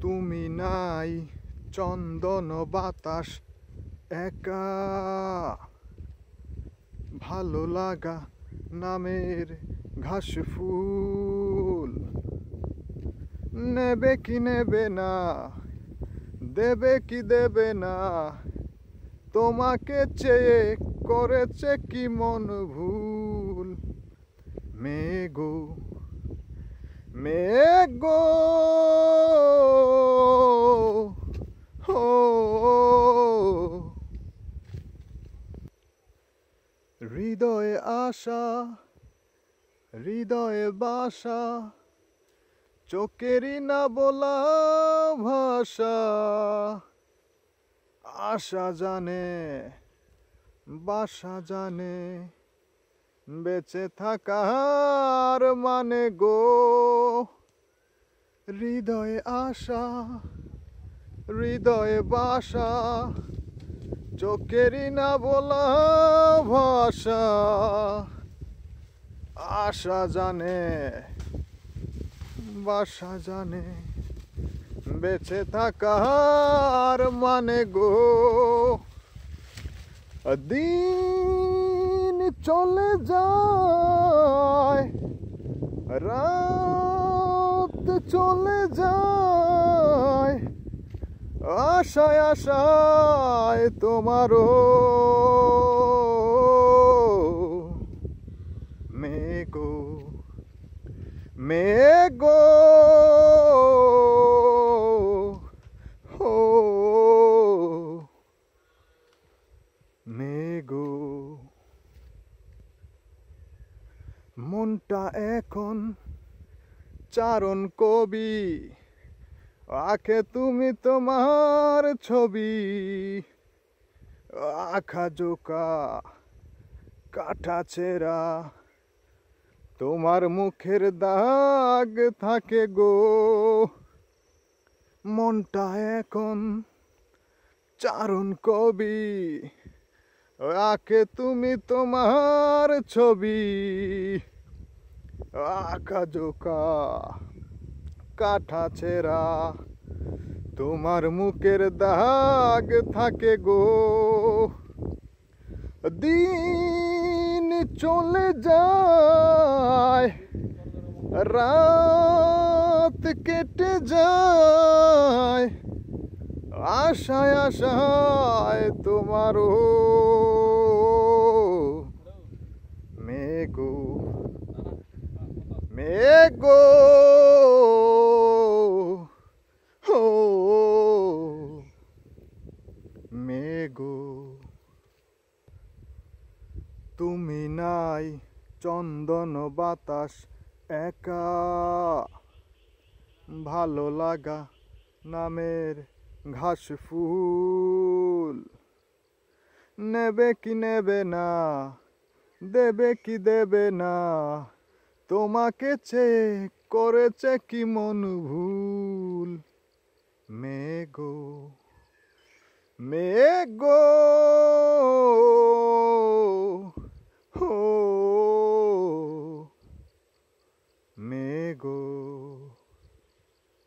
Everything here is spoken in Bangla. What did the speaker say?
তুমি নাই চন্দন বাতাস একা ভালো লাগা নামের ঘাস ফুল নেবে কি নেবে না দেবে কি দেবে না তোমাকে চেয়ে করেছে কি মন ভুল মেঘো মেঘো হো হৃদয়ে আশা হৃদয়ে বাসা চোখেরই না বলা ভাষা আশা জানে বাসা জানে বেঁচে থাকার মানে গো হৃদয়ে আশা হৃদয়ে বাসা চোখেরই না বলা ভাষা আশা জানে বাসা জানে বেঁচে থাকার মানে গো দিন চলে যায় রাত চলে যায় আশায় আশায় তোমারও মেঘো মেঘো হো মেঘো মনটা এখন চারণ কবি আঁকে তুমি তোমার ছবি আঁকা জোকা কাটা ছেঁড়া তোমার মুখের দাগ থাকে গো মনটা এখন চারণ কবি আঁকে তুমি তোমার ছবি আঁকা জোকা কাটা ছেঁড়া তোমার মুখের দাগ থাকে গো দিন চলে যায় রাত কেটে যায় আশায় আশায় তোমারও মেঘো মেঘো হো মেঘো তুমি নাই চন্দন বাতাস একা ভালো লাগা নামের ঘাস ফুল নেবে কি নেবে না দেবে কি দেবে না তোমাকে চেয়ে করেছে কি মন ভুল মেঘো মেঘো